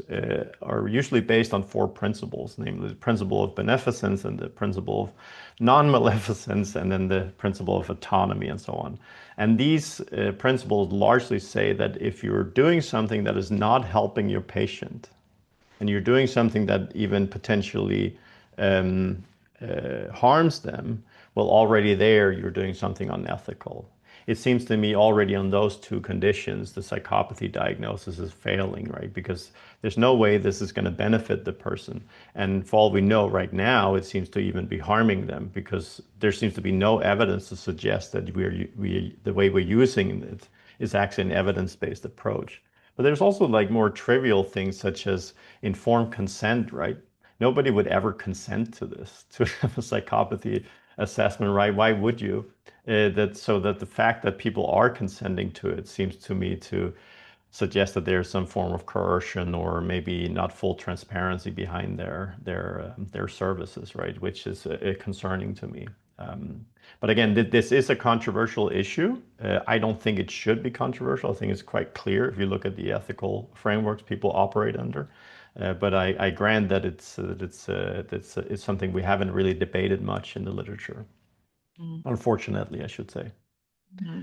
are usually based on four principles, namely the principle of beneficence and the principle of non-maleficence, and then the principle of autonomy and so on. And these principles largely say that if you're doing something that is not helping your patient, and you're doing something that even potentially um, harms them, well, already there you're doing something unethical. It seems to me already on those two conditions, the psychopathy diagnosis is failing, right? Because there's no way this is going to benefit the person. And for all we know right now, it seems to even be harming them because there seems to be no evidence to suggest that the way we're using it is actually an evidence-based approach. But there's also like more trivial things such as informed consent, right? Nobody would ever consent to this, to have a psychopathy assessment, right? Why would you? That the fact that people are consenting to it seems to me to suggest that there's some form of coercion or maybe not full transparency behind their services, right? Which is concerning to me. Um, but again, this is a controversial issue. I don't think it should be controversial. I think it's quite clear if you look at the ethical frameworks people operate under. But I grant that it's something we haven't really debated much in the literature. Mm. Unfortunately, I should say.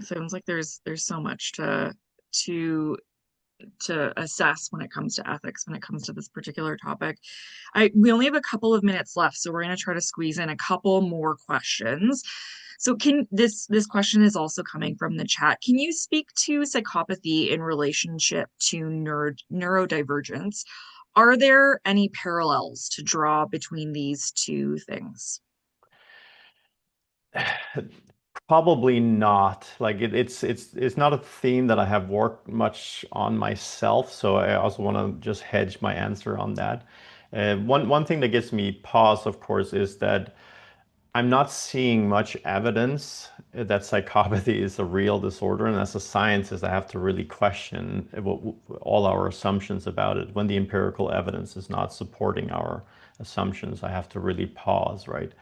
Sounds like there's so much to to assess when it comes to ethics, when it comes to this particular topic. We only have a couple of minutes left, so we're going to try to squeeze in a couple more questions. So can this question is also coming from the chat. Can you speak to psychopathy in relationship to neurodivergence? Are there any parallels to draw between these two things? Probably not. Like it's not a theme that I have worked much on myself, so I also want to just hedge my answer on that. One thing that gives me pause, of course, is that I'm not seeing much evidence that psychopathy is a real disorder, and as a scientist, I have to really question all our assumptions about it. When the empirical evidence is not supporting our assumptions, I have to really pause, right?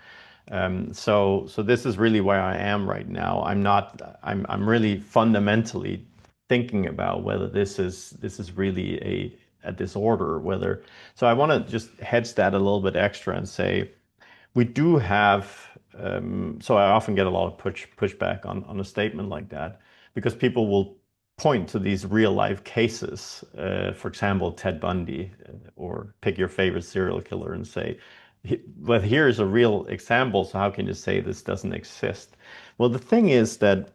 So this is really where I am right now. I'm really fundamentally thinking about whether this is really a disorder, whether. So I want to just hedge that a little bit extra and say we do have. So I often get a lot of pushback on a statement like that because people will point to these real life cases, for example, Ted Bundy, or pick your favorite serial killer and say, but here's a real example, so how can you say this doesn't exist? Well, the thing is that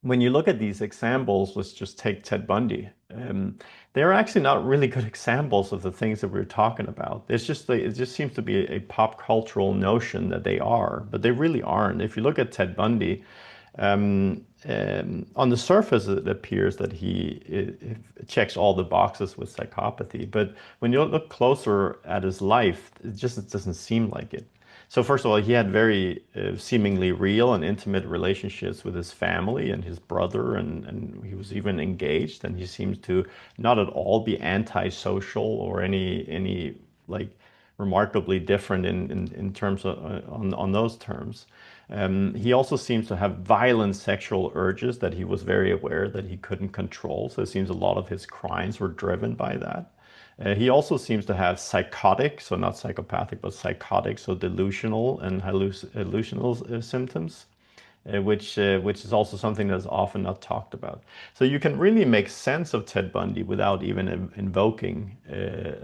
when you look at these examples, let's just take Ted Bundy. They're actually not really good examples of the things that we're talking about. It just seems to be a pop cultural notion that they are, but they really aren't. If you look at Ted Bundy, on the surface, it appears that he checks all the boxes with psychopathy, but when you look closer at his life, it doesn't seem like it. So first of all, he had very seemingly real and intimate relationships with his family and his brother, and he was even engaged. And he seems to not at all be antisocial or any like remarkably different in terms of on those terms. He also seems to have violent sexual urges that he was very aware that he couldn't control. So it seems a lot of his crimes were driven by that. He also seems to have psychotic, so not psychopathic, but psychotic, so delusional and hallucinal symptoms, which is also something that's often not talked about. So you can really make sense of Ted Bundy without even invoking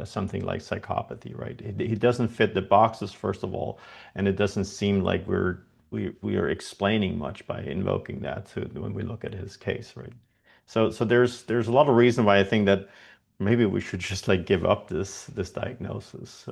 something like psychopathy, right? He doesn't fit the boxes, first of all, and it doesn't seem like we are explaining much by invoking that when we look at his case, right? So there's a lot of reason why I think that maybe we should just like give up this diagnosis.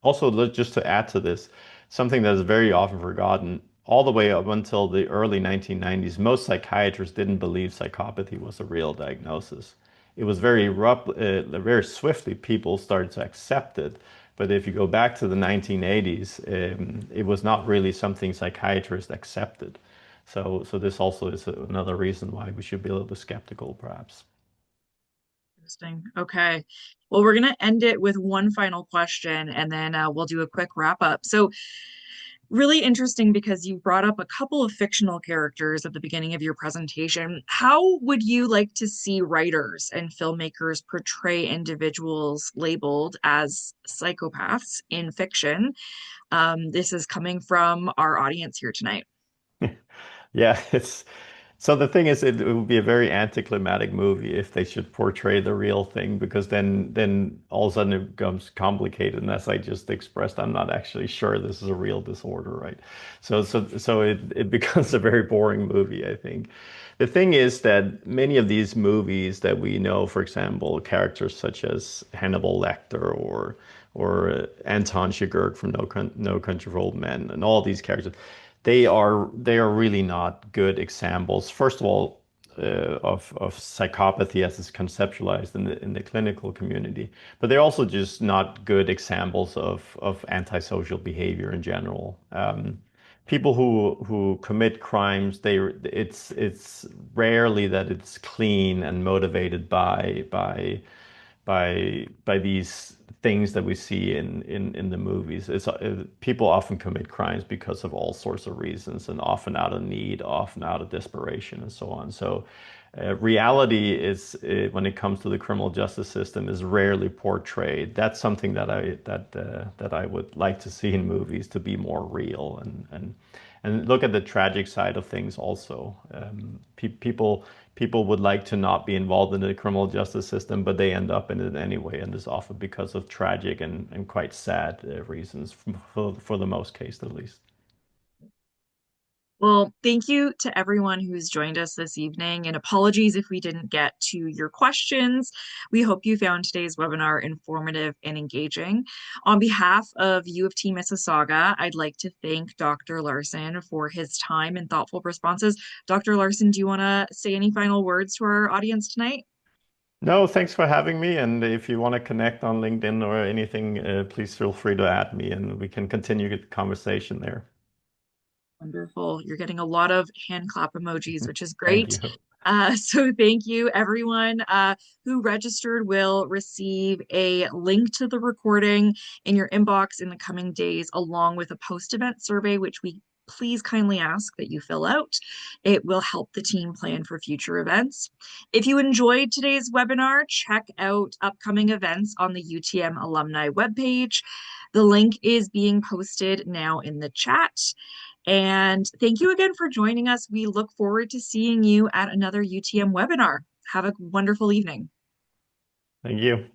Also, just to add to this, something that is very often forgotten, all the way up until the early 1990s, most psychiatrists didn't believe psychopathy was a real diagnosis. It was very swiftly people started to accept it. But if you go back to the 1980s, it was not really something psychiatrists accepted. So this also is another reason why we should be a little bit skeptical, perhaps. Interesting. Okay. Well, we're going to end it with one final question and then we'll do a quick wrap up. So, really interesting because you brought up a couple of fictional characters at the beginning of your presentation. How would you like to see writers and filmmakers portray individuals labeled as psychopaths in fiction? This is coming from our audience here tonight. Yeah, it's so the thing is, it would be a very anticlimactic movie if they should portray the real thing, because then all of a sudden it becomes complicated. And as I just expressed, I'm not actually sure this is a real disorder, right? So it becomes a very boring movie, I think. The thing is that many of these movies that we know, for example, characters such as Hannibal Lecter or Anton Chigurh from No Country for Old Men, and all these characters, they are really not good examples. First of all, of psychopathy as it's conceptualized in the clinical community, but they're also just not good examples of antisocial behavior in general. People who commit crimes, it's rarely that it's clean and motivated by these things that we see in the movies. People often commit crimes because of all sorts of reasons, and often out of need, often out of desperation, and so on. So, reality is when it comes to the criminal justice system is rarely portrayed. That's something that I would like to see in movies to be more real and look at the tragic side of things also. People would like to not be involved in the criminal justice system, but they end up in it anyway, and it's often because of tragic and quite sad reasons, for the most case at least. Well, thank you to everyone who's joined us this evening, and apologies if we didn't get to your questions. We hope you found today's webinar informative and engaging. On behalf of U of T Mississauga, I'd like to thank Dr. Larsen for his time and thoughtful responses. Dr. Larsen, do you want to say any final words to our audience tonight? No, thanks for having me. And if you want to connect on LinkedIn or anything, please feel free to add me and we can continue the conversation there. Wonderful. You're getting a lot of hand clap emojis, which is Thank great. you. So thank you. Everyone who registered will receive a link to the recording in your inbox in the coming days, along with a post-event survey, which we please kindly ask that you fill out. It will help the team plan for future events. If you enjoyed today's webinar, check out upcoming events on the UTM alumni webpage. The link is being posted now in the chat. And thank you again for joining us. We look forward to seeing you at another UTM webinar. Have a wonderful evening. Thank you.